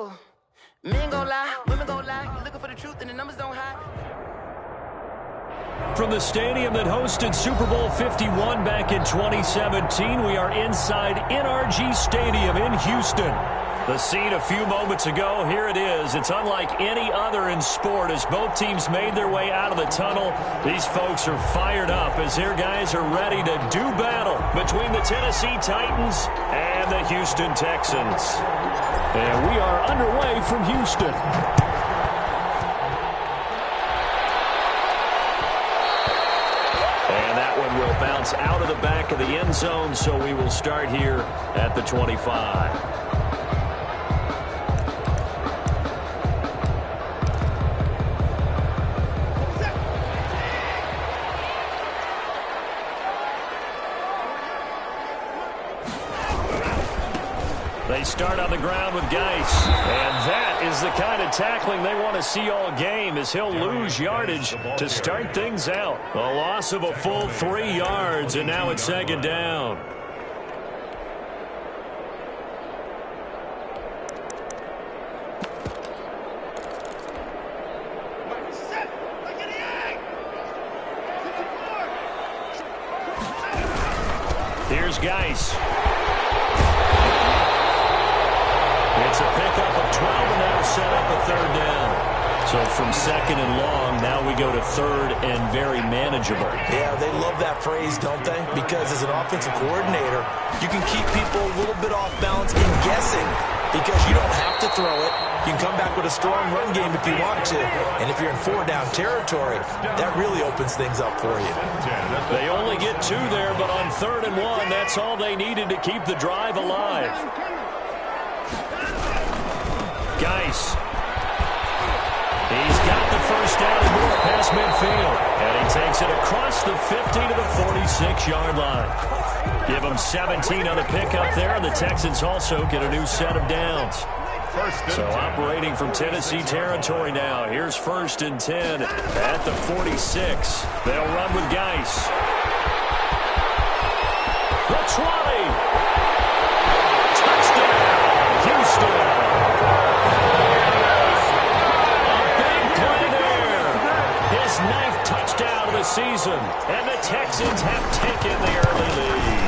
Oh, men gon' lie, women gon' lie. You looking for the truth and the numbers don't hide. From the stadium that hosted Super Bowl 51 back in 2017, we are inside NRG Stadium in Houston. The scene a few moments ago, here it is. It's unlike any other in sport as both teams made their way out of the tunnel. These folks are fired up as their guys are ready to do battle between the Tennessee Titans and the Houston Texans. And we are underway from Houston. And that one will bounce out of the back of the end zone, so we will start here at the 25. They start on the ground with Geis, and that is the kind of tackling they want to see all game as he'll lose yardage to start things out. A loss of a full 3 yards, and now it's second down. Here's Geis. It's a pickup of 12, and that'll set up a third down. So from second and long, now we go to third and very manageable. Yeah, they love that phrase, don't they? Because as an offensive coordinator, you can keep people a little bit off balance and guessing because you don't have to throw it. You can come back with a strong run game if you want to. And if you're in 4-down territory, that really opens things up for you. They only get 2 there, but on third and 1, that's all they needed to keep the drive alive. Geis. He's got the first down and more past midfield. And he takes it across the 50 to the 46-yard line. Give them 17 on the pickup there, and the Texans also get a new set of downs. So operating from Tennessee territory now. Here's first and 10 at the 46. They'll run with Geis. The 20. Touchdown, Houston. Ninth touchdown of the season, and the Texans have taken the early lead.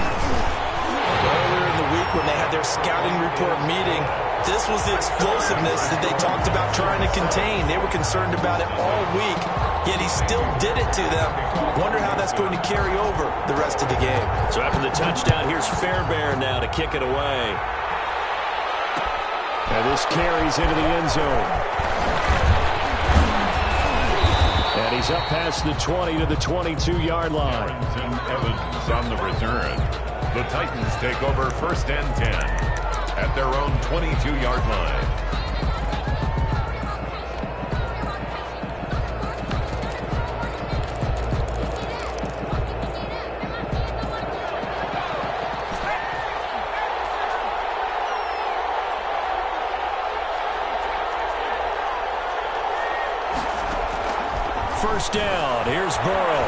Earlier in the week when they had their scouting report meeting, this was the explosiveness that they talked about trying to contain. They were concerned about it all week, yet he still did it to them. Wonder how that's going to carry over the rest of the game. So after the touchdown, here's Fairbairn now to kick it away. And this carries into the end zone. And he's up past the 20 to the 22-yard line. Evans on the return. The Titans take over first and 10 at their own 22-yard line. First down. Here's Burrow.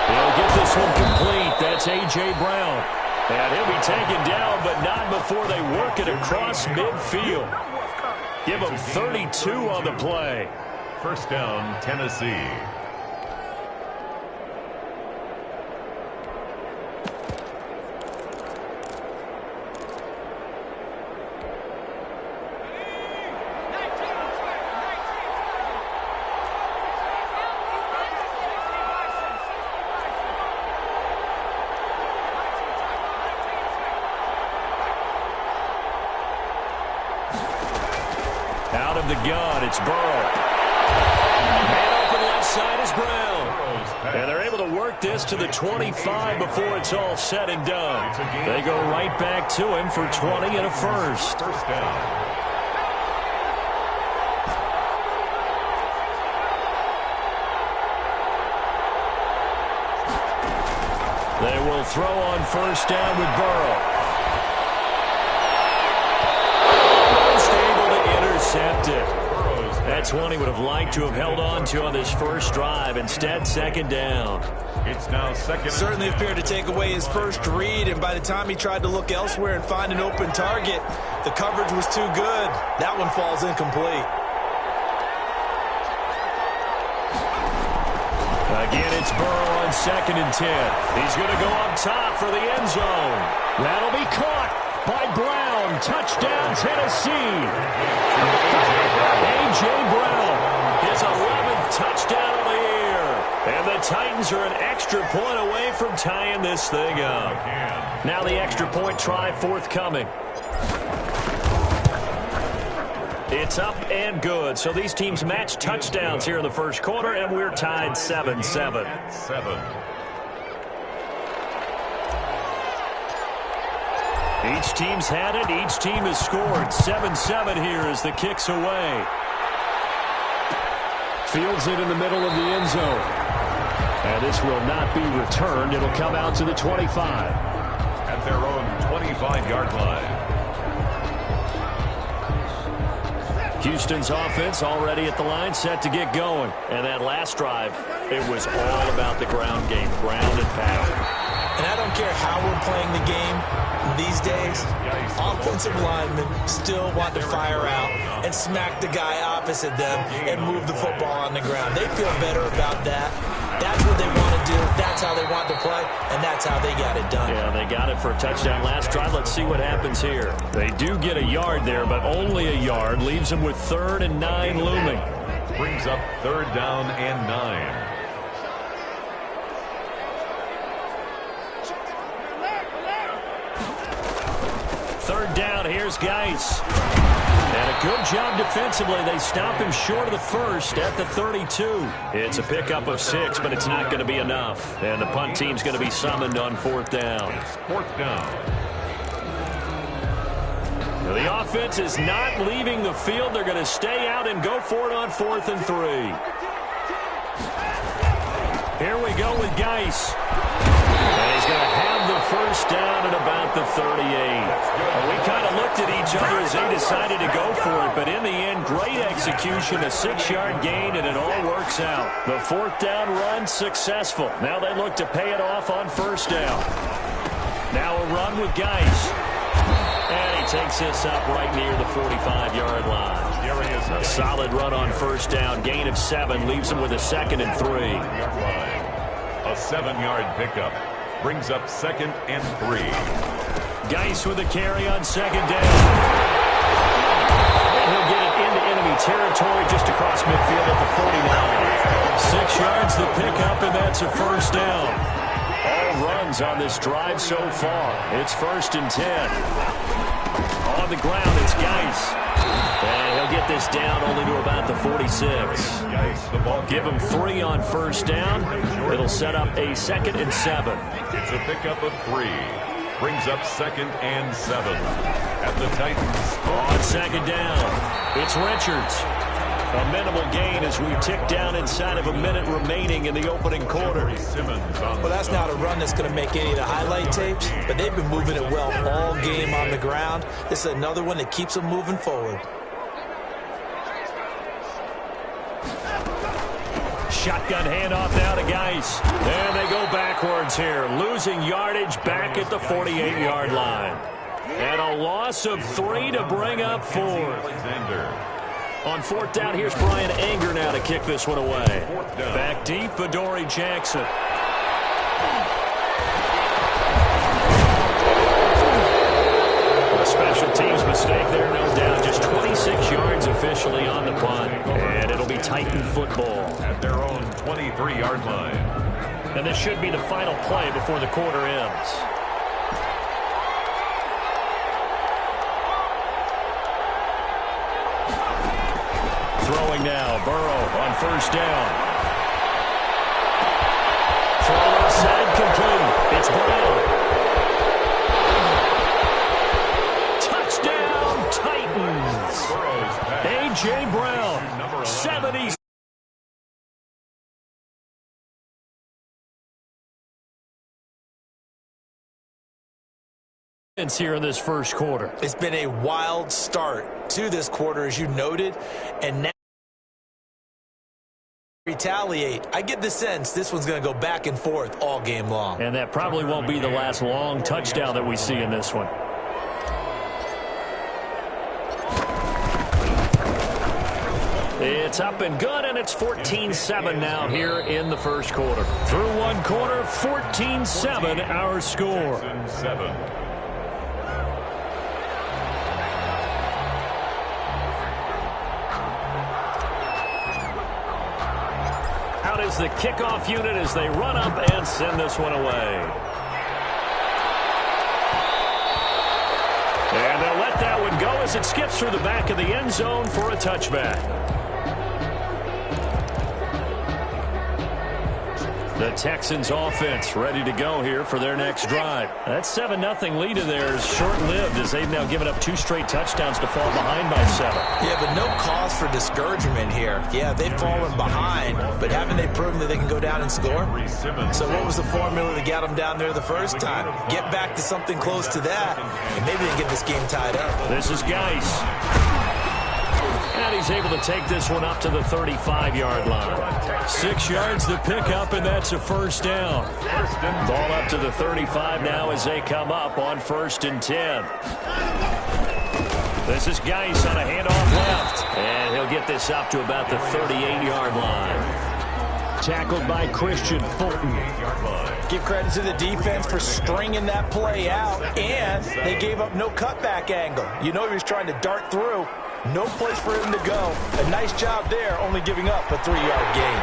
He'll get this one complete. That's A.J. Brown. And he'll be taken down, but not before they work it across midfield. Give him 32 on the play. First down, Tennessee. Out of the gun, it's Burrow. Man open left side is Brown. And they're able to work this to the 25 before it's all said and done. They go right back to him for 20 and a first. First down. They will throw on first down with Burrow. Intercepted. That's one he would have liked to have held on to on this first drive. Instead, second down. It's now second. Certainly appeared to take away his first read, and by the time he tried to look elsewhere and find an open target, the coverage was too good. That one falls incomplete. Again, it's Burrow on 2nd and 10. He's going to go up top for the end zone. That'll be caught by Brown. Touchdown, Tennessee. A.J. Brown, his 11th touchdown of the year. And the Titans are an extra point away from tying this thing up. Now the extra point try forthcoming. It's up and good. So these teams match touchdowns here in the first quarter, and we're tied 7-7. Each team's had it. Each team has scored. 7-7 here as the kick's away. Fields it in the middle of the end zone. And this will not be returned. It'll come out to the 25. At their own 25-yard line. Houston's offense already at the line, set to get going. And that last drive, it was all about the ground game, ground and pound. And I don't care how we're playing the game these days, offensive linemen still want to fire out and smack the guy opposite them and move the football on the ground. They feel better about that. That's what they want to do. That's how they want to play, and that's how they got it done. Yeah, they got it for a touchdown last drive. Let's see what happens here. They do get a yard there, but only a yard. Leaves them with 3rd and 9 looming. Brings up 3rd down and 9. Third down, here's Geis. And a good job defensively. They stop him short of the first at the 32. It's a pickup of 6, but it's not going to be enough. And the punt team's going to be summoned on 4th down. It's 4th down. The offense is not leaving the field. They're going to stay out and go for it on 4th and 3. Here we go with Geis. And he's going to have the first down at about the 38. Well, we kind of looked at each other as they decided to go for it, but in the end, great execution, a 6-yard gain, and it all works out. The 4th down run successful. Now they look to pay it off on 1st down. Now a run with Geis. And he takes this up right near the 45-yard line. A solid run on 1st down. Gain of 7 leaves him with a 2nd and 3. A 7-yard pickup brings up 2nd and 3. Geis with a carry on 2nd down. He'll get it into enemy territory just across midfield at the 49. 6 yards the pickup, and that's a 1st down. All runs on this drive so far. It's 1st and 10. On the ground, it's Geis. And he'll get this down only to about the 46. Give him 3 on 1st down. It'll set up a 2nd and 7. It's a pickup of 3. Brings up 2nd and 7. At the Titans. On 2nd down, it's Richards. A minimal gain as we tick down inside of a minute remaining in the opening quarter. Well, that's not a run that's going to make any of the highlight tapes, but they've been moving it well all game on the ground. This is another one that keeps them moving forward. Shotgun handoff now to Geis. And they go backwards here, losing yardage back at the 48-yard line. And a loss of 3 to bring up 4. On 4th down, here's Brian Anger now to kick this one away. Back deep, Adoree Jackson. A special teams mistake there, no doubt. Just 26 yards officially on the punt. And it'll be Titan football. At their own 23-yard line. And this should be the final play before the quarter ends. Throwing now, Burrow on 1st down. Throw outside, complete. It's Brown. Touchdown, Titans. A.J. Brown, 70. Here in this first quarter. It's been a wild start to this quarter, as you noted, and now retaliate. I get the sense this one's going to go back and forth all game long. And that probably won't be the last long touchdown that we see in this one. It's up and good, and it's 14-7 now here in the first quarter. Through one quarter, 14-7 our score. Out is the kickoff unit as they run up and send this one away. And they'll let that one go as it skips through the back of the end zone for a touchback. The Texans offense ready to go here for their next drive. That 7-0 lead of theirs short-lived as they've now given up 2 straight touchdowns to fall behind by 7. Yeah, but no cause for discouragement here. Yeah, they've fallen behind, but haven't they proven that they can go down and score? So what was the formula to get them down there the first time? Get back to something close to that, and maybe they get this game tied up. This is Geis. And he's able to take this one up to the 35-yard line. 6 yards to pick up, and that's a first down. Ball up to the 35 now as they come up on 1st and 10. This is Geis on a handoff left. And he'll get this up to about the 38-yard line. Tackled by Christian Fulton. Give credit to the defense for stringing that play out, and they gave up no cutback angle. You know he was trying to dart through. No place for him to go. A nice job there, only giving up a 3-yard gain.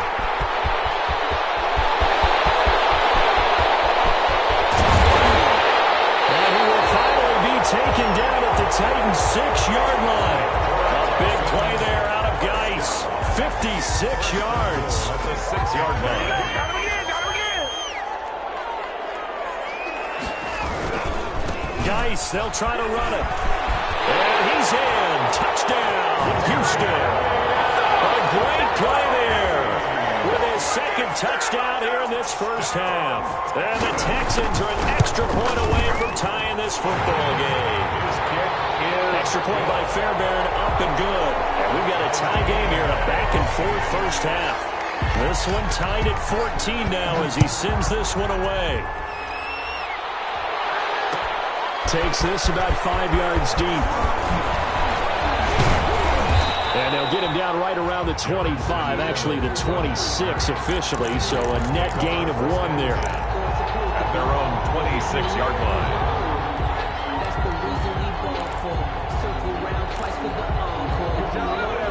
And he will finally be taken down at the Titans' 6-yard line. A big play there out of Geis. 56 yards. That's a 6-yard line. Geis, they'll try to run it. And he's in. Touchdown, Houston. A great play there with his second touchdown here in this first half. And the Texans are an extra point away from tying this football game. Extra point by Fairbairn, up and good. And we've got a tie game here, a back-and-forth first half. This one tied at 14 now as he sends this one away. Takes this about 5 yards deep. And they'll get him down right around the 25, actually the 26 officially, so a net gain of 1 there. At their own 26-yard line.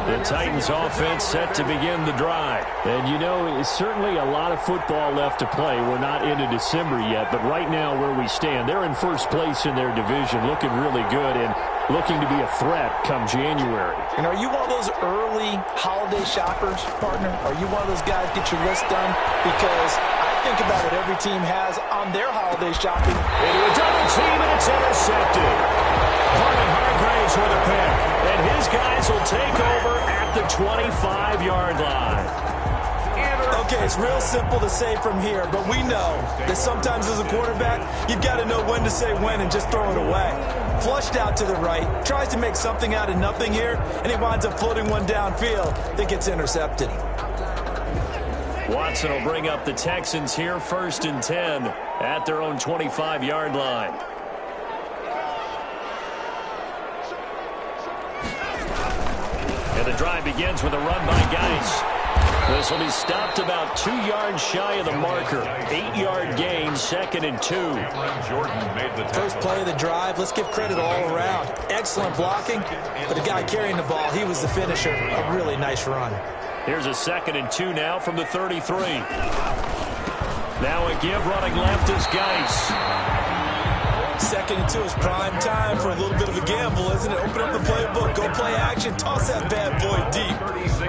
The Titans offense set to begin the drive. And you know, it's certainly a lot of football left to play. We're not into December yet, but right now where we stand, they're in first place in their division, looking really good and looking to be a threat come January. And are you one of those early holiday shoppers, partner? Are you one of those guys get your list done? Because I think about what every team has on their holiday shopping. Into a double team, and it's intercepted. Carmen Hargraves with a pick. And his guys will take over at the 25-yard line. Okay, it's real simple to say from here, but we know that sometimes as a quarterback, you've got to know when to say when and just throw it away. Flushed out to the right, tries to make something out of nothing here, and he winds up floating one downfield that gets intercepted. Watson will bring up the Texans here, 1st and 10 at their own 25-yard line. And the drive begins with a run by Geis. This will be stopped about 2 yards shy of the marker. 8-yard gain, 2nd and 2. Jordan made the first play of the drive. Let's give credit all around. Excellent blocking, but the guy carrying the ball, he was the finisher. A really nice run. Here's a 2nd and 2 now from the 33. Now a give running left is Geis. 2nd and 2 is prime time for a little bit of a gamble, isn't it? Open up the playbook, go play action, toss that bad boy deep.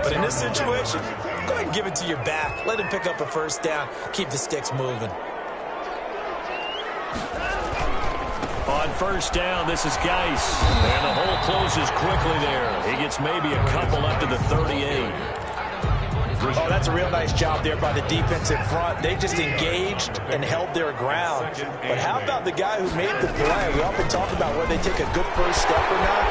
But in this situation, go ahead and give it to your back. Let him pick up a first down. Keep the sticks moving. On 1st down, this is Geis. And the hole closes quickly there. He gets maybe a couple up to the 38. Oh, that's a real nice job there by the defensive front. They just engaged and held their ground. But how about the guy who made the play? We often talk about whether they take a good first step or not.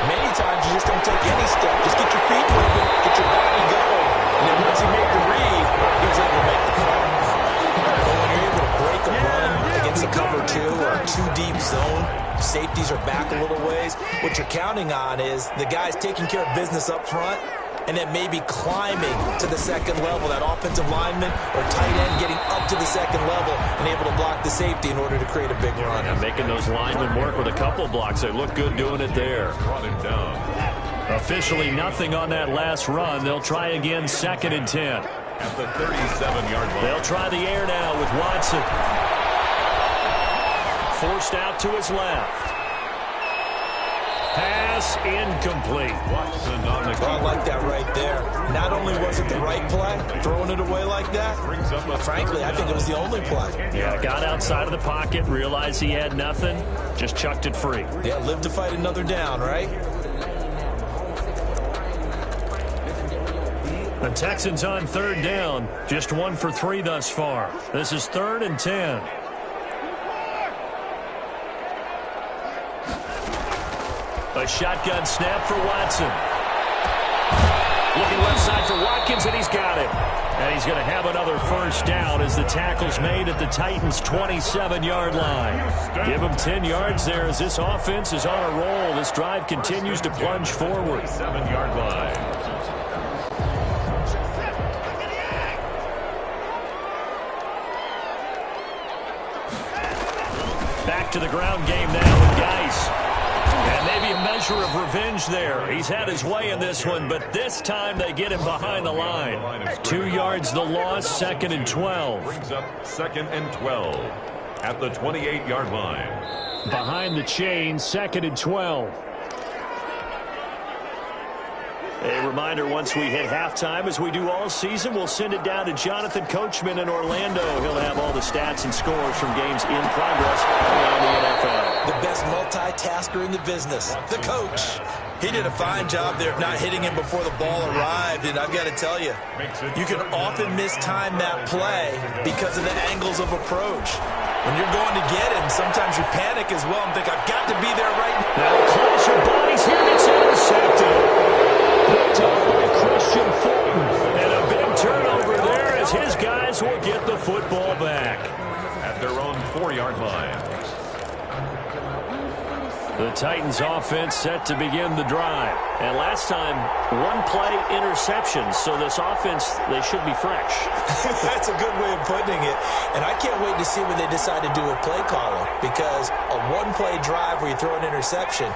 Many times you just don't take any step. Just get your feet moving, get your body going. And then once he made the read, he was able to make the play. But when you're able to break a run against a cover 2 or a 2-deep zone, safeties are back a little ways, what you're counting on is the guys taking care of business up front and then maybe climbing to the second level, that offensive lineman or tight end getting up to the second level and able to block the safety in order to create a big run. Yeah, making those linemen work with a couple blocks. They look good doing it there. Brought him down. Officially nothing on that last run. They'll try again 2nd and 10. At the 37-yard line. They'll try the air now with Watson. Forced out to his left. Pass incomplete. Watson on the I like that right there. Not only was it the right play, throwing it away like that, frankly, I think it was the only play. Yeah, got outside of the pocket, realized he had nothing, just chucked it free. Yeah, live to fight another down, right? The Texans on 3rd down, just 1 for 3 thus far. This is 3rd and 10. A shotgun snap for Watson. Looking left side for Watkins, and he's got it. And he's going to have another first down as the tackle's made at the Titans' 27-yard line. Give him 10 yards there as this offense is on a roll. This drive continues to plunge forward. 7-yard line. Back to the ground game now with Geis. And maybe a measure of revenge there. He's had his way in this one, but this time they get him behind the line. 2 yards the loss, 2nd and 12. Brings up 2nd and 12 at the 28-yard line. Behind the chain, 2nd and 12. A reminder, once we hit halftime, as we do all season, we'll send it down to Jonathan Coachman in Orlando. He'll have all the stats and scores from games in progress around the NFL. The best multitasker in the business, the coach. He did a fine job there of not hitting him before the ball arrived, and I've got to tell you, you can often mistime that play because of the angles of approach. When you're going to get him, sometimes you panic as well and think, I've got to be there right now. Now a clash of bodies here, and it's intercepted. Picked up by Christian Fulton. And a big turnover there as his guys will get the football back. At their own 4-yard line. The Titans offense set to begin the drive. And last time, 1-play interception. So this offense, they should be fresh. That's a good way of putting it. And I can't wait to see what they decide to do with play calling. Because a 1-play drive where you throw an interception,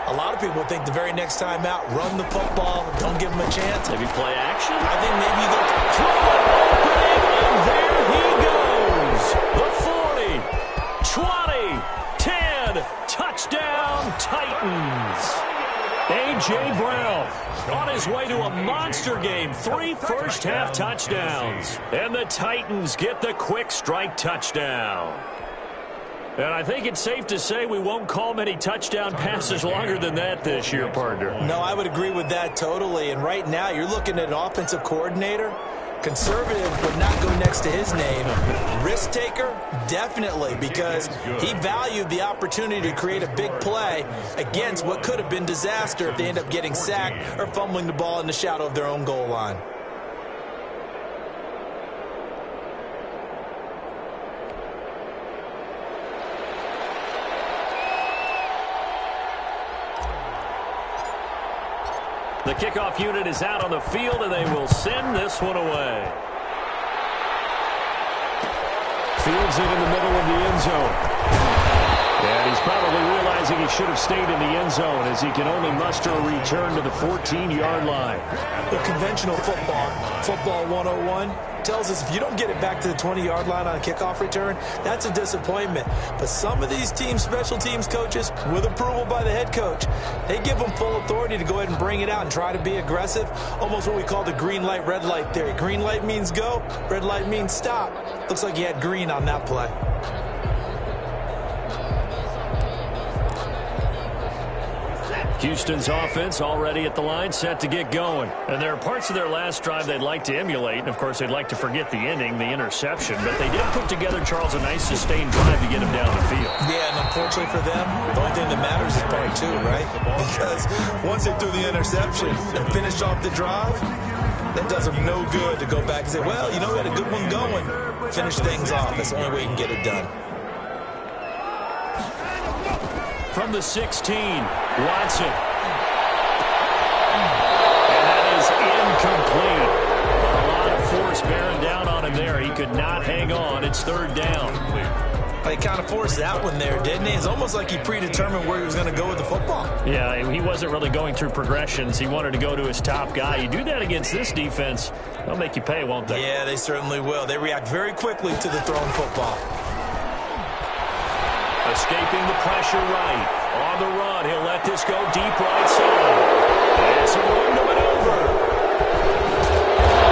a lot of people think the very next time out, run the football, don't give them a chance. Maybe play action? I think maybe you go throw it opening, and there he goes. The 40, 20, 10, touchdown Titans. A.J. Brown on his way to a monster game. 3 first-half touchdowns. And the Titans get the quick strike touchdown. And I think it's safe to say we won't call many touchdown passes longer than that this year, partner. No, I would agree with that totally. And right now, you're looking at an offensive coordinator. Conservative would not go next to his name. Risk taker, definitely, because he valued the opportunity to create a big play against what could have been disaster if they end up getting sacked or fumbling the ball in the shadow of their own goal line. The kickoff unit is out on the field, and they will send this one away. Fields it in the middle of the end zone. And he's probably realizing he should have stayed in the end zone as he can only muster a return to the 14-yard line. The conventional football 101, tells us if you don't get it back to the 20-yard line on a kickoff return, that's a disappointment. But some of these special teams coaches, with approval by the head coach, they give them full authority to go ahead and bring it out and try to be aggressive. Almost what we call the green light, red light theory. Green light means go, red light means stop. Looks like he had green on that play. Houston's offense already at the line, set to get going. And there are parts of their last drive they'd like to emulate. And, of course, they'd like to forget the ending, the interception. But they did put together, Charles, a nice sustained drive to get him down the field. Yeah, and unfortunately for them, the only thing that matters is part 2, right? Because once they threw the interception and finished off the drive, That does him no good to go back and say, well, you know, we had a good one going. Finish things off. That's the only way you can get it done. From the 16, Watson. And that is incomplete. A lot of force bearing down on him there. He could not hang on. It's third down. He kind of forced that one there, didn't he? It's almost like he predetermined where he was going to go with the football. Yeah, he wasn't really going through progressions. He wanted to go to his top guy. You do that against this defense, they'll make you pay, won't they? Yeah, they certainly will. They react very quickly to the thrown football. Escaping the pressure right. On the run, he'll let this go deep right side. It's a run to maneuver.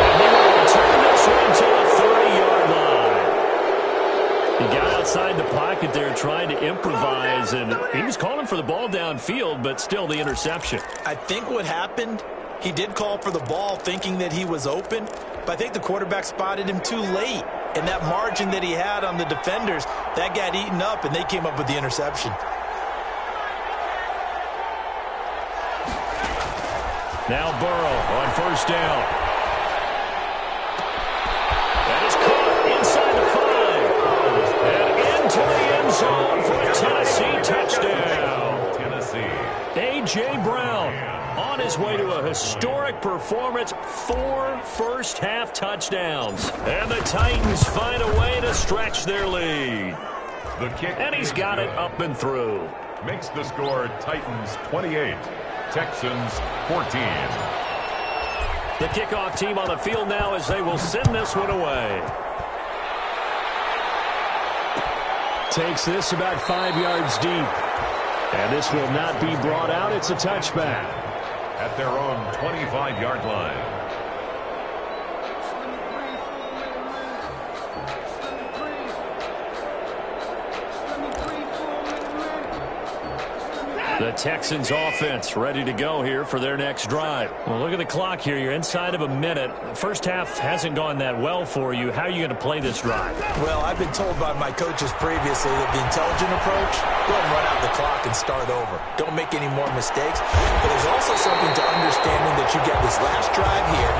And he will return this one to the 30-yard line. He got outside the pocket there trying to improvise, and he was calling for the ball downfield, but still the interception. I think what happened, he did call for the ball thinking that he was open, but I think the quarterback spotted him too late. And that margin that he had on the defenders, that got eaten up, and they came up with the interception. Now Burrow on first down. That is caught inside the 5. And into the end zone for a Tennessee touchdown. Tennessee. A.J. Brown on his way to a historic performance, 4 first-half touchdowns. And the Titans find a way to stretch their lead. The kick. And he's got it up and through. Makes the score Titans 28, Texans 14. The kickoff team on the field now as they will send this one away. Takes this about 5 yards deep. And this will not be brought out. It's a touchback. At their own 25-yard line. The Texans offense ready to go here for their next drive. Well, look at the clock here. You're inside of a minute. First half hasn't gone that well for you. How are you going to play this drive? Well, I've been told by my coaches previously that the intelligent approach, go ahead and run out the clock and start over. Don't make any more mistakes. But there's also something to understanding that you get this last drive here.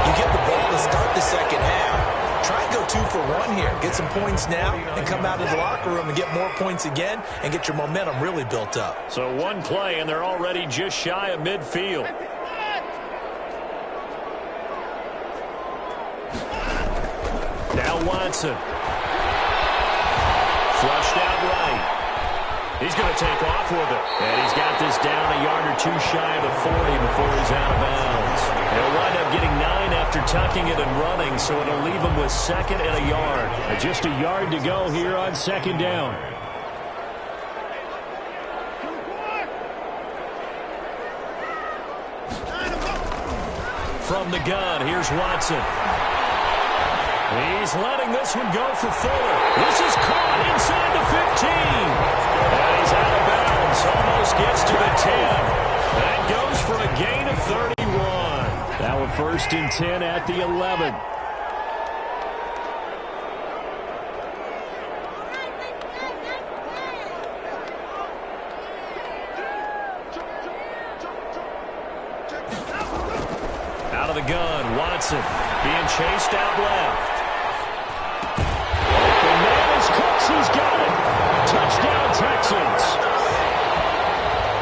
You get the ball to start the second half. Try and go 2 for 1 here. Get some points now and come out of the locker room and get more points again and get your momentum really built up. So one play and they're already just shy of midfield. Now Watson. Flushed out right. He's going to take off with it. And he's got this down a yard or 2 shy of the 40 before he's out of bounds. He'll wind up getting 9 after tucking it and running, so it'll leave him with 2nd and a yard. Just a yard to go here on 2nd down. From the gun, here's Watson. He's letting this one go for Fuller. This is caught inside the 15. And he's out of bounds. Almost gets to the 10. That goes for a gain of 31. Now a 1st and 10 at the 11. Out of the gun, Watson being chased out left. The man is Cooks. He's got it. Touchdown, Texans.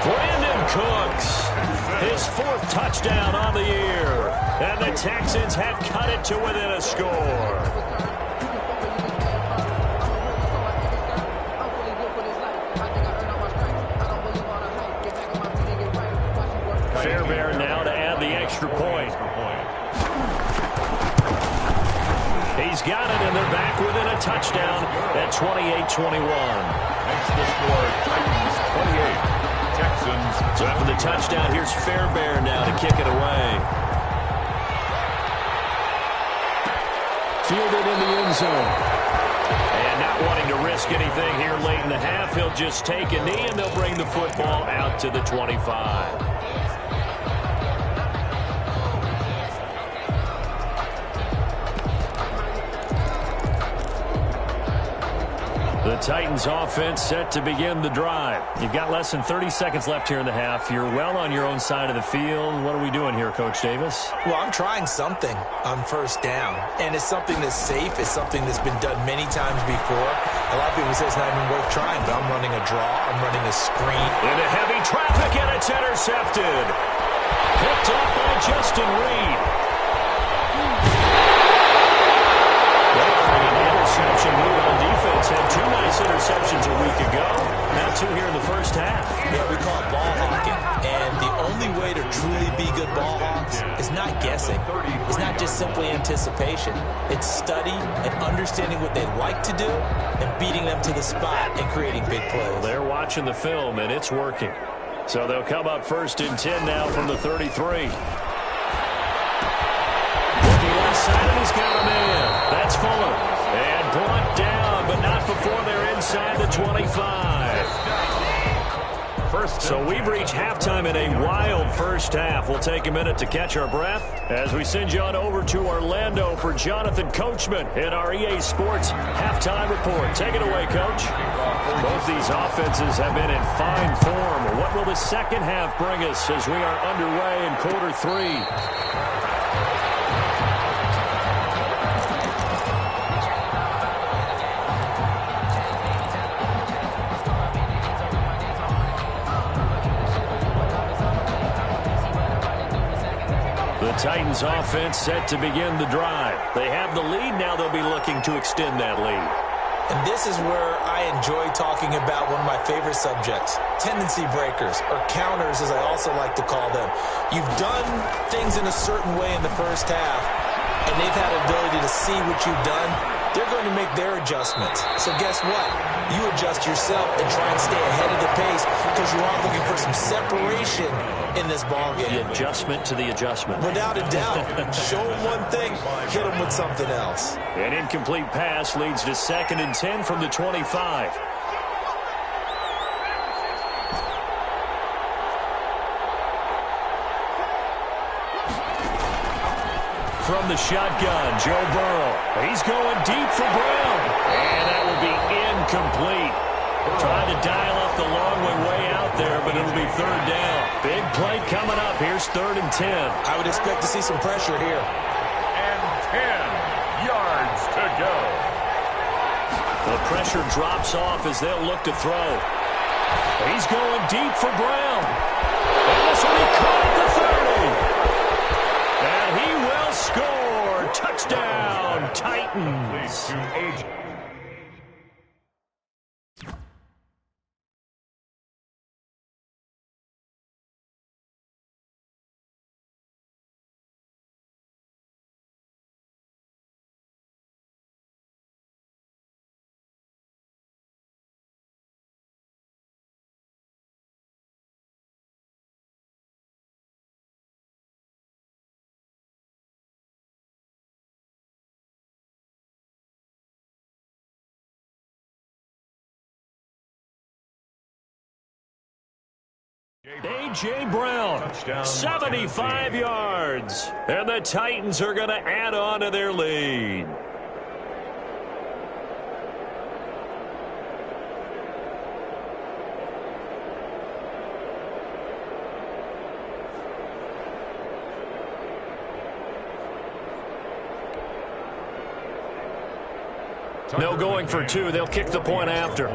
Brandon Cooks, his 4th touchdown on the year. And the Texans have cut it to within a score. Fairbairn now to add the extra point. He's got it, and they're back within a touchdown at 28-21. Makes the score Titans 28, Texans. So after the touchdown, here's Fairbairn now to kick it away. Fielded in the end zone. And not wanting to risk anything here late in the half, he'll just take a knee, and they'll bring the football out to the 25. The Titans offense set to begin the drive. You've got less than 30 seconds left here in the half. You're well on your own side of the field. What are we doing here, Coach Davis? Well, I'm trying something on first down, and it's something that's safe. It's something that's been done many times before. A lot of people say it's not even worth trying, but I'm running a draw. I'm running a screen. Into heavy traffic, and it's intercepted. Picked up by Justin Reed. Interception move on defense. Had 2 nice interceptions a week ago. Now 2 here in the first half. Yeah, we call it ball hawking. And the only way to truly be good ball hawks is not guessing. It's not just simply anticipation. It's study and understanding what they like to do and beating them to the spot and creating big plays. Well, they're watching the film, and it's working. So they'll come up first and 10 now from the 33. Looking inside, and he's got a man. That's Fuller. And brought down, but not before they're inside the 25. So we've reached halftime in a wild first half. We'll take a minute to catch our breath as we send you on over to Orlando for Jonathan Coachman in our EA Sports Halftime Report. Take it away, Coach. Both these offenses have been in fine form. What will the second half bring us as we are underway in quarter 3? Titans offense set to begin the drive. They have the lead. Now they'll be looking to extend that lead. And this is where I enjoy talking about one of my favorite subjects, tendency breakers, or counters as I also like to call them. You've done things in a certain way in the first half, and they've had an ability to see what you've done. They're going to make their adjustments. So guess what? You adjust yourself and try and stay ahead of the pace because you are looking for some separation in this ballgame. The adjustment to the adjustment. Without a doubt. Show them one thing, hit them with something else. An incomplete pass leads to 2nd and 10 from the 25. From the shotgun, Joe Burrow. He's going deep for Brown. And that will be incomplete. Trying to dial up the long way out there, but it'll be 3rd down. Big play coming up. Here's 3rd and 10. I would expect to see some pressure here. And 10 yards to go. The pressure drops off as they'll look to throw. He's going deep for Brown. And this will be caught at the 30. And he will score. Touchdown, Titans. A.J. Brown, 75 yards. And the Titans are going to add on to their lead. No going for 2. They'll kick the point after.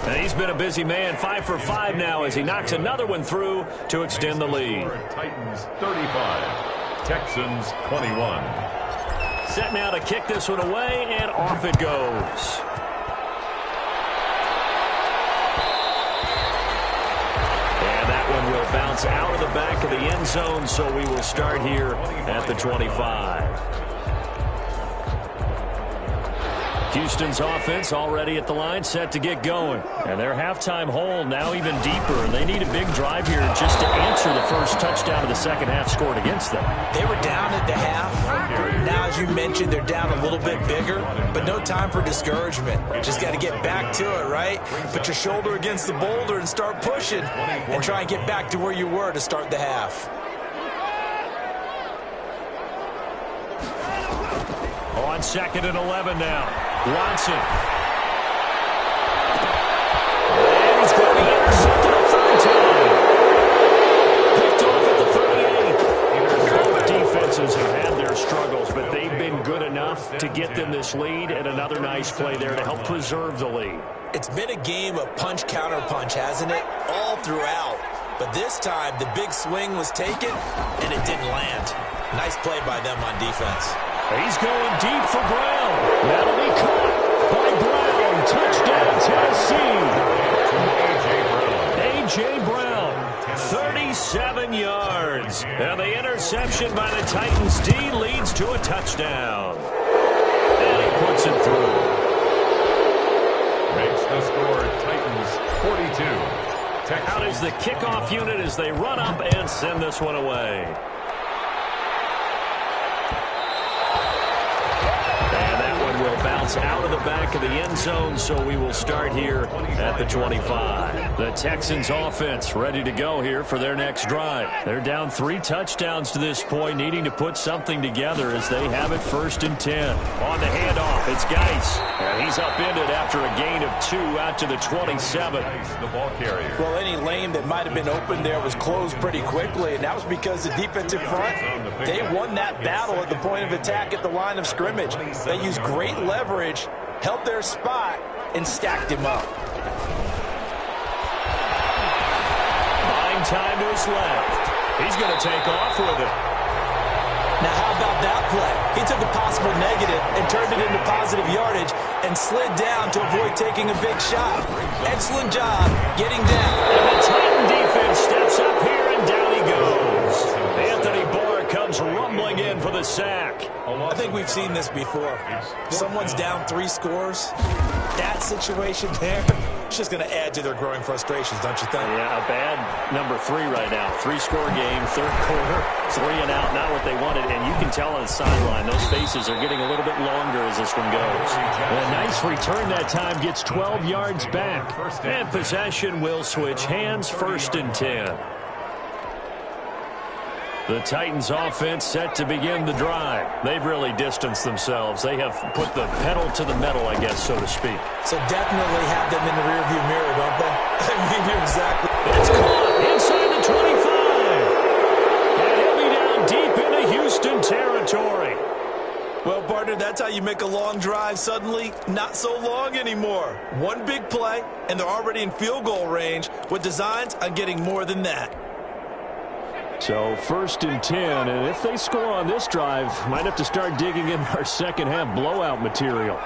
And he's been a busy man, 5 for 5 now as he knocks another one through to extend the lead. Titans 35, Texans 21. Set now to kick this one away, and off it goes. And that one will bounce out of the back of the end zone, so we will start here at the 25. Houston's offense already at the line, set to get going. And their halftime hole now even deeper. And they need a big drive here just to answer the first touchdown of the second half scored against them. They were down at the half. Now, as you mentioned, they're down a little bit bigger. But no time for discouragement. Just got to get back to it, right? Put your shoulder against the boulder and start pushing. And try and get back to where you were to start the half. On on 2nd and 11 now. Watson. And he's going to be intercepted a third time. Picked off at the 38. Defenses have had their struggles, but they've been good enough to get them this lead, and another nice play there to help preserve the lead. It's been a game of punch-counter-punch, hasn't it? All throughout. But this time, the big swing was taken, and it didn't land. Nice play by them on defense. He's going deep for Brown. That'll be caught by Brown. Touchdown, Tennessee. A.J. Brown, 37 yards. And the interception by the Titans D leads to a touchdown. And he puts it through. Makes the score Titans 42. Out is the kickoff unit as they run up and send this one away. And that one will bounce out of the back of the end zone, so we will start here at the 25. The Texans offense ready to go here for their next drive. They're down 3 touchdowns to this point, needing to put something together as they have it 1st and 10. On the handoff, it's Geis. And he's upended after a gain of 2 out to the 27. The ball carrier. Well, any lane that might have been open there was closed pretty quickly, and that was because the defensive front, they won that battle at the point of attack at the line of scrimmage. They used great leverage, held their spot, and stacked him up. Buying time to his left. He's going to take off with it. Now, how about that play? He took a possible negative and turned it into positive yardage and slid down to avoid taking a big shot. Excellent job getting down. And the Titan defense steps up here, and down he goes. Anthony Barr comes rumbling in for the sack. I think we've seen this before. Someone's down 3 scores. That situation there, it's just going to add to their growing frustrations, don't you think? Yeah, a bad number 3 right now. 3-score game, 3rd quarter, 3 and out, not what they wanted. And you can tell on the sideline, those faces are getting a little bit longer as this one goes. A nice return that time, gets 12 yards back. And possession will switch hands, 1st and 10. The Titans offense set to begin the drive. They've really distanced themselves. They have put the pedal to the metal, I guess, so to speak. So definitely have them in the rearview mirror, don't they? I mean, you're exactly. It's caught inside the 25. And he'll be down deep into Houston territory. Well, partner, that's how you make a long drive suddenly not so long anymore. One big play, and they're already in field goal range with designs on getting more than that. So 1st and 10, and if they score on this drive, might have to start digging in our second half blowout material.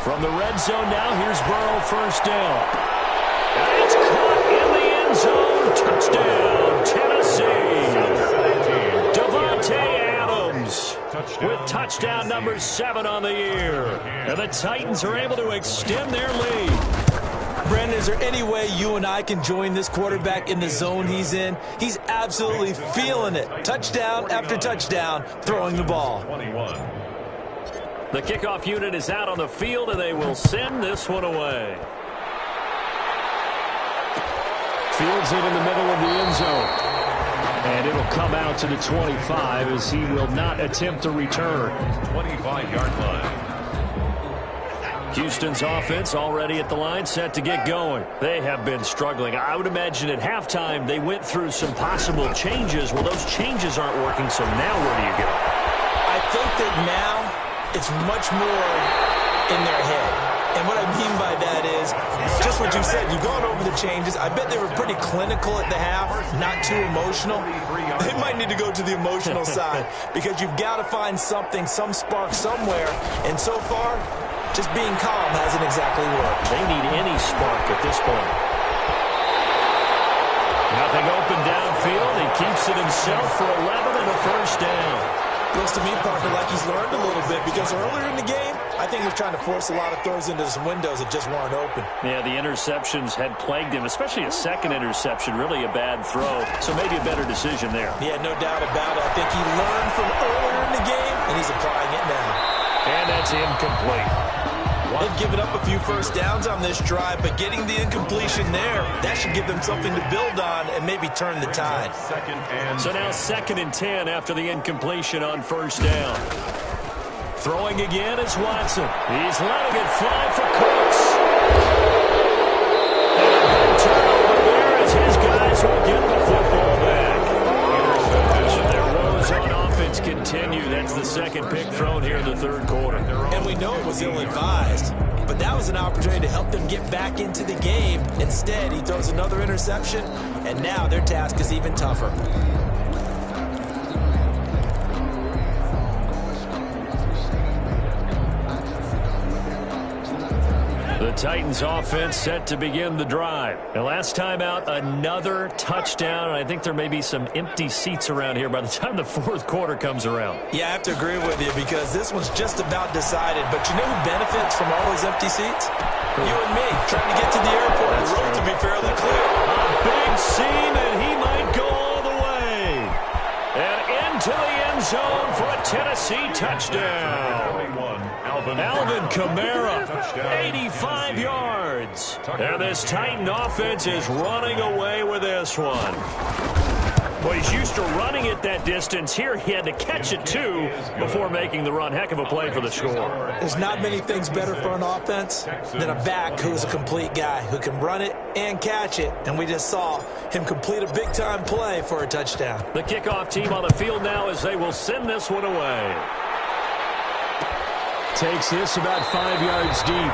From the red zone now, here's Burrow, 1st down. And it's caught in the end zone. Touchdown, Tennessee. Devontae Adams with touchdown number 7 on the year. And the Titans are able to extend their lead. Brandon, is there any way you and I can join this quarterback in the zone he's in? He's absolutely feeling it. Touchdown after touchdown, throwing the ball. 21. The kickoff unit is out on the field, and they will send this one away. Fields it in the middle of the end zone. And it'll come out to the 25 as he will not attempt a return. 25-yard line. Houston's offense already at the line, set to get going. They have been struggling. I would imagine at halftime they went through some possible changes. Well, those changes aren't working, so now where do you go? I think that now it's much more in their head. And what I mean by that is just what you said. You've gone over the changes. I bet they were pretty clinical at the half, not too emotional. They might need to go to the emotional side because you've got to find something, some spark somewhere. And so far, just being calm hasn't exactly worked. They need any spark at this point. Nothing open downfield. He keeps it himself for 11 and a 1st down. Looks to me, Parker, like he's learned a little bit because earlier in the game, I think he was trying to force a lot of throws into some windows that just weren't open. Yeah, the interceptions had plagued him, especially a second interception, really a bad throw. So maybe a better decision there. Yeah, no doubt about it. I think he learned from earlier in the game, and he's applying it now. And that's incomplete. They've given up a few 1st downs on this drive, but getting the incompletion there, that should give them something to build on and maybe turn the tide. So now 2nd and 10 after the incompletion on 1st down. Throwing again is Watson. He's letting it fly for Cooks. And a big turnover there as his guys will get the football back. Their woes on offense continue. That's the second pick thrown here in the third quarter. And we know it was ill-advised, but that was an opportunity to help them get back into the game. Instead, he throws another interception, and now their task is even tougher. The Titans offense set to begin the drive. And last time out, another touchdown. And I think there may be some empty seats around here by the time the fourth quarter comes around. Yeah, I have to agree with you because this one's just about decided. But you know who benefits from all those empty seats? You and me, trying to get to the airport. The road to be fairly clear. A big seam, and he might go all the way. And into the end zone for a Tennessee touchdown. Alvin Kamara, 85 yards. And this Titan offense is running away with this one. Well, he's used to running it that distance. Here he had to catch it, too, before making the run. Heck of a play for the score. There's not many things better for an offense than a back who's a complete guy who can run it and catch it. And we just saw him complete a big-time play for a touchdown. The kickoff team on the field now as they will send this one away. Takes this about 5 yards deep.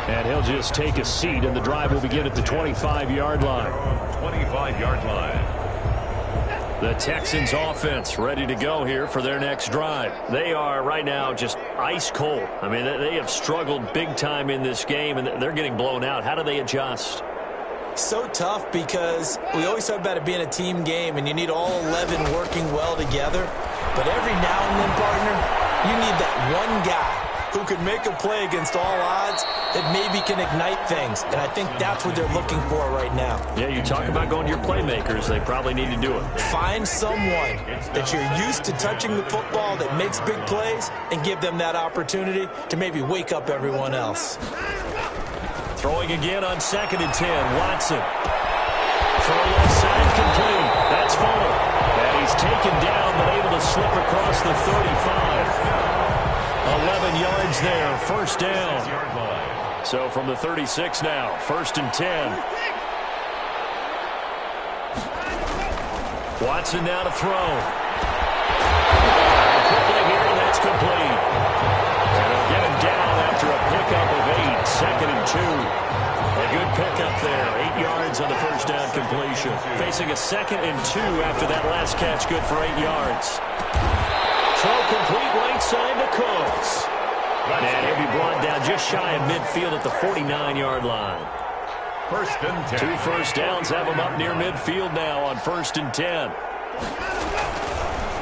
And he'll just take a seat, and the drive will begin at the 25-yard line. 25-yard line. The Texans offense ready to go here for their next drive. They are right now just ice cold. I mean, they have struggled big time in this game, and they're getting blown out. How do they adjust? So tough because we always talk about it being a team game, and you need all 11 working well together. But every now and then, partner, you need that one guy who can make a play against all odds that maybe can ignite things. And I think that's what they're looking for right now. Yeah, you talk about going to your playmakers. They probably need to do it. Find someone that you're used to touching the football that makes big plays and give them that opportunity to maybe wake up everyone else. Throwing again on 2nd and 10. Watson. Throw left side complete. That's Fuller. And he's taken down but able to slip across the 35. 11 yards there. First down. So from the 36 now. 1st and 10. Watson now to throw. Quickly here, and that's complete. And they'll get him down after a pickup of 8. 2nd and 2. A good pickup there. 8 yards on the first down completion. Facing a 2nd and 2 after that last catch. Good for 8 yards. Throw complete right side to Cooks. And he'll be brought down just shy of midfield at the 49-yard line. 1st and 10. 2 first downs have him up near midfield now on 1st and 10.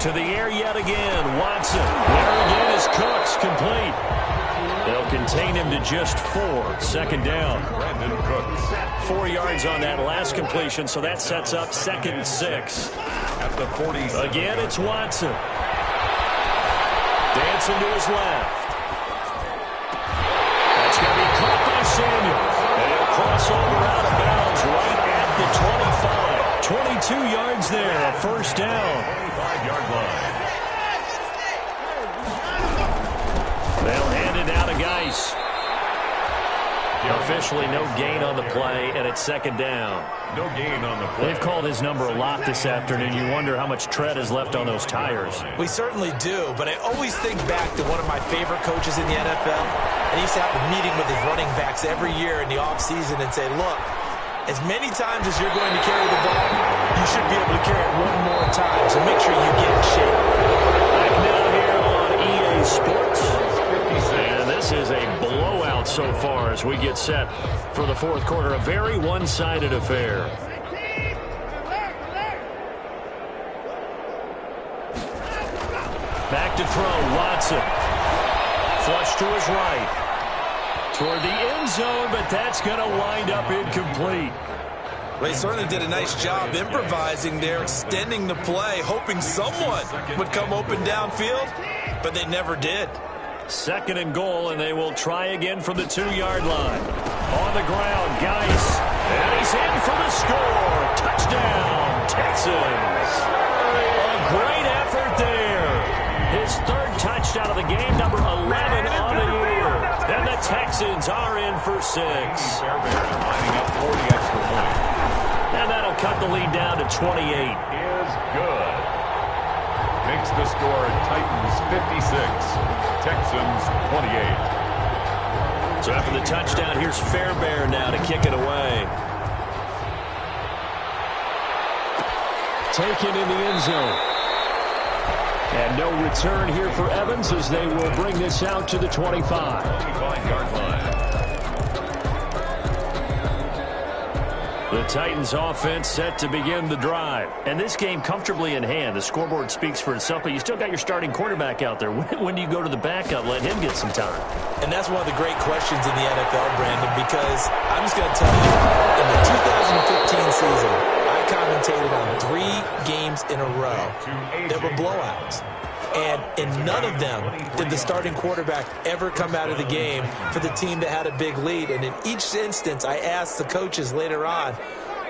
To the air yet again. Watson. There again is Cooks. Complete. They'll contain him to just 4. 2nd down. Brandon Cooks. 4 yards on that last completion, so that sets up 2nd and 6. At the 40. Again, it's Watson. Dancing to his left. That's going to be caught by Samuel. And he'll cross over out of bounds right at the 25. 22 yards there, a first down. 25-yard line. They'll hand it out to Geis. Officially no gain on the play, and it's 2nd down. No gain on the play. They've called his number a lot this afternoon. You wonder how much tread is left on those tires. We certainly do, but I always think back to one of my favorite coaches in the NFL, and he used to have a meeting with his running backs every year in the offseason and say, look, as many times as you're going to carry the ball, you should be able to carry it one more time, so make sure you get in shape. Back now here on EA Sports. And this is a blowout so far as we get set for the fourth quarter. A very one-sided affair. Back to throw, Watson. Flush to his right. Toward the end zone, but that's going to wind up incomplete. Well, he certainly did a nice job improvising there, extending the play, hoping someone would come open downfield, but they never did. 2nd and goal, and they will try again from the 2-yard line. On the ground, Geis. And he's in for the score. Touchdown, Texans. A great effort there. touchdown of the game, number 11 on the year. And the Texans are in for 6. Lining up for the extra point. And that'll cut the lead down to 28. Is good. Makes the score Titans 56, Texans 28. So after the touchdown, here's Fairbairn now to kick it away. Taken in the end zone. And no return here for Evans as they will bring this out to the 25. 25-yard line. The Titans offense set to begin the drive. And this game comfortably in hand. The scoreboard speaks for itself, but you still got your starting quarterback out there. When do you go to the backup? Let him get some time. And that's one of the great questions in the NFL, Brandon, because I'm just going to tell you, in the 2015 season, I commentated on 3 games in a row that were blowouts. And in none of them did the starting quarterback ever come out of the game for the team that had a big lead. And in each instance, I asked the coaches later on,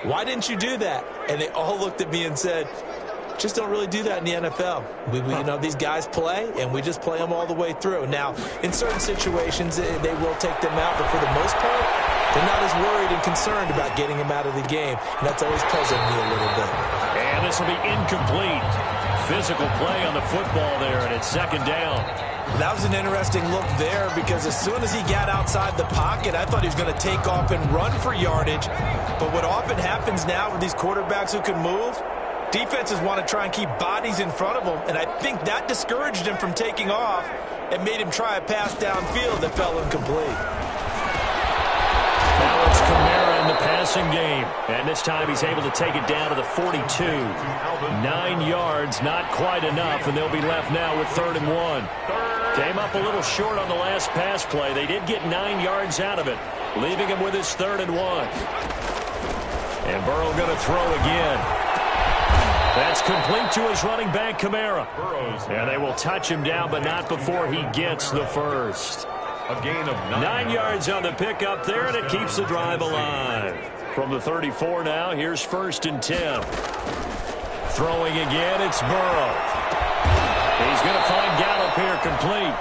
why didn't you do that? And they all looked at me and said, just don't really do that in the NFL. You know, these guys play, and we just play them all the way through. Now, in certain situations, they will take them out, but for the most part, they're not as worried and concerned about getting them out of the game. And that's always puzzled me a little bit. And this will be incomplete. Physical play on the football there, and it's second down. That was an interesting look there because as soon as he got outside the pocket, I thought he was going to take off and run for yardage. But what often happens now with these quarterbacks who can move, defenses want to try and keep bodies in front of them, and I think that discouraged him from taking off and made him try a pass downfield that fell incomplete. Now it's Kamara in the passing game. And this time he's able to take it down to the 42. 9 yards, not quite enough, and they'll be left now with 3rd and 1. Came up a little short on the last pass play. They did get 9 yards out of it, leaving him with his 3rd and 1. And Burrow going to throw again. That's complete to his running back, Kamara. And they will touch him down, but not before he gets the first. A gain of 9 yards on the pickup there, and it keeps the drive alive. From the 34 now, here's 1st and 10. Throwing again, it's Burrow. He's going to find Gallup here complete.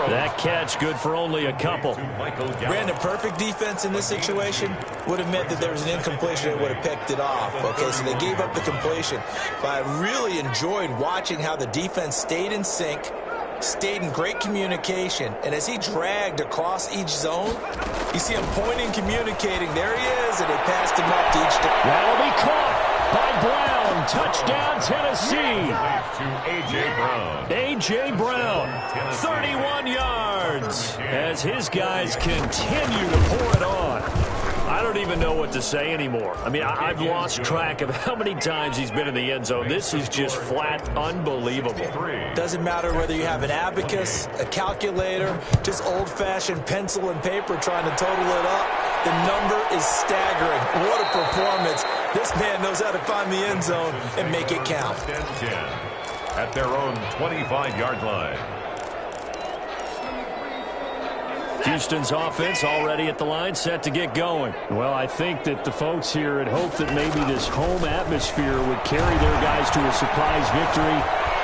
That catch good for only a couple. Brandon, perfect defense in this situation would have meant that there was an incompletion and would have picked it off. Okay, so they gave up the completion. But I really enjoyed watching how the defense stayed in sync, stayed in great communication, and as he dragged across each zone, you see him pointing, communicating. There he is, and they passed him up to each. That'll be caught by Brown. Touchdown, Tennessee. To A.J. Brown. A.J. Brown, 31 yards, as his guys continue to pour it on. I don't even know what to say anymore. I mean, I've lost track of how many times he's been in the end zone. This is just flat unbelievable. Doesn't matter whether you have an abacus, a calculator, just old-fashioned pencil and paper trying to total it up. The number is staggering. What a performance. This man knows how to find the end zone and make it count. 10-10 at their own 25-yard line. Houston's offense already at the line, set to get going. Well, I think that the folks here had hoped that maybe this home atmosphere would carry their guys to a surprise victory,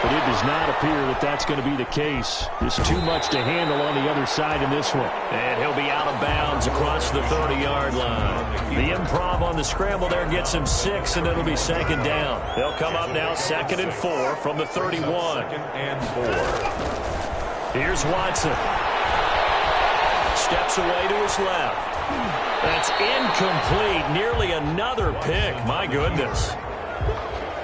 but it does not appear that that's going to be the case. There's too much to handle on the other side in this one. And he'll be out of bounds across the 30-yard line. The improv on the scramble there gets him 6, and it'll be second down. They'll come up now 2nd and 4 from the 31. 2nd and 4. Here's Watson. Steps away to his left. That's incomplete. Nearly another pick. My goodness.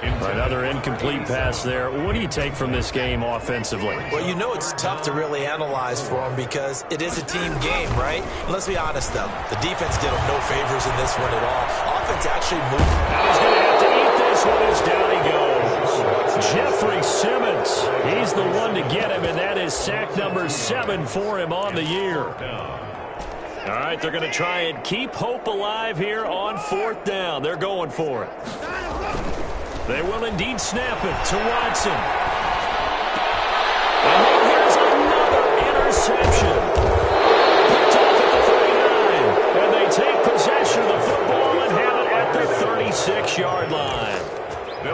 Another incomplete pass there. What do you take from this game offensively? Well, you know it's tough to really analyze for them because it is a team game, right? And let's be honest, though. The defense did them no favors in this one at all. Offense actually moved. Now he's going to have to eat this one as down he goes. Jeffrey Simmons. He's the one to get him, and that is sack number 7 for him on the year. All right, they're going to try and keep hope alive here on 4th down. They're going for it. They will indeed snap it to Watson. And then here's another interception. Picked off at the 39. And they take possession of the football and have it at the 36-yard line.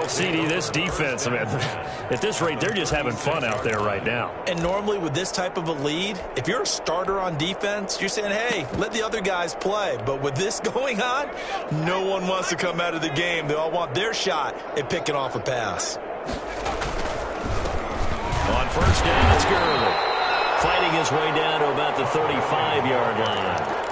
CD, this this defense, I mean, at this rate, they're just having fun out there right now. And normally with this type of a lead, if you're a starter on defense, you're saying, hey, let the other guys play. But with this going on, no one wants to come out of the game. They all want their shot at picking off a pass. On first down, it's Gurley. Fighting his way down to about the 35-yard line.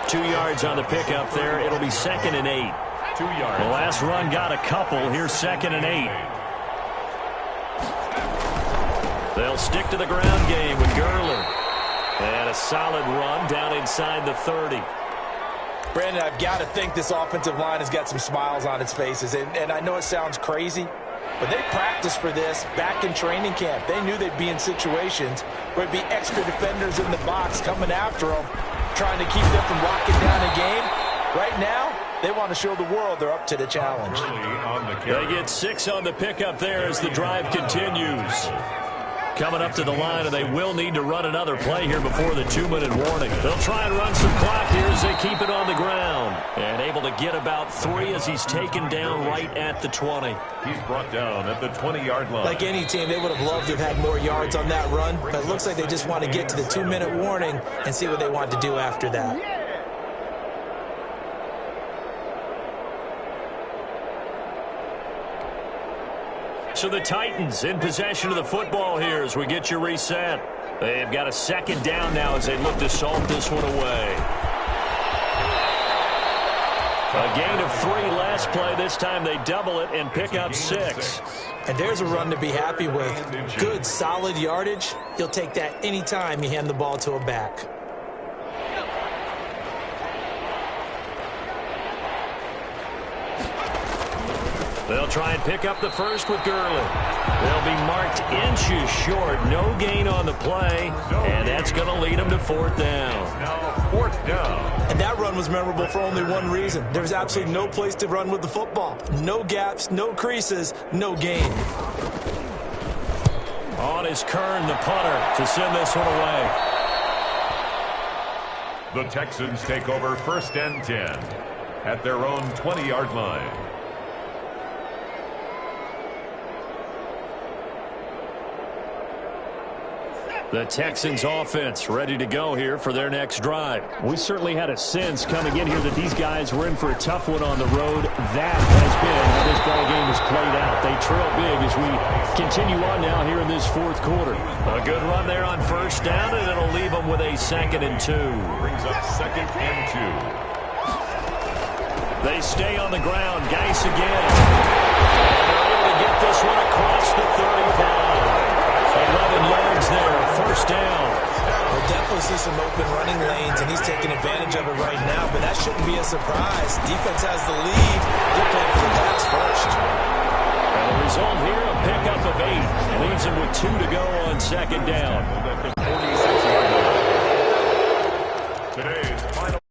2 yards on the pickup there. It'll be 2nd and 8. 2 yards. The last run got a couple. Here's 2nd and 8. They'll stick to the ground game with Gurley. And a solid run down inside the 30. Brandon, I've got to think this offensive line has got some smiles on its faces. And I know it sounds crazy, but they practiced for this back in training camp. They knew they'd be in situations where it'd be extra defenders in the box coming after them, trying to keep them from locking down a game. Right now, they want to show the world they're up to the challenge. They get 6 on the pickup there as the drive continues. Coming up to the line, and they will need to run another play here before the 2-minute warning. They'll try and run some clock here as they keep it on the ground. And able to get about 3 as he's taken down right at the 20. He's brought down at the 20-yard line. Like any team, they would have loved to have had more yards on that run, but it looks like they just want to get to the 2-minute warning and see what they want to do after that. So the Titans in possession of the football here as we get you reset. They've got a 2nd down now as they look to salt this one away. A gain of 3 last play. This time they double it and pick up 6. And there's a run to be happy with. Good, solid yardage. You'll take that any time you hand the ball to a back. They'll try and pick up the first with Gurley. They'll be marked inches short. No gain on the play, and that's going to lead them to 4th down. Now 4th down. And that run was memorable for only one reason. There's absolutely no place to run with the football. No gaps, no creases, no gain. On is Kern, the punter, to send this one away. The Texans take over 1st and 10 at their own 20-yard line. The Texans offense ready to go here for their next drive. We certainly had a sense coming in here that these guys were in for a tough one on the road. That has been how this ball game has played out. They trail big as we continue on now here in this 4th quarter. A good run there on first down, and it'll leave them with a 2nd and 2. Brings up 2nd and 2. They stay on the ground. Geis again. And they're able to get this one across the 35. 11 yards there, 1st down. We'll definitely see some open running lanes, and he's taking advantage of it right now, but that shouldn't be a surprise. Defense has the lead. They're playing for the pass first. And the result here, a pickup of 8. Leaves him with 2 to go on 2nd down. Today's final.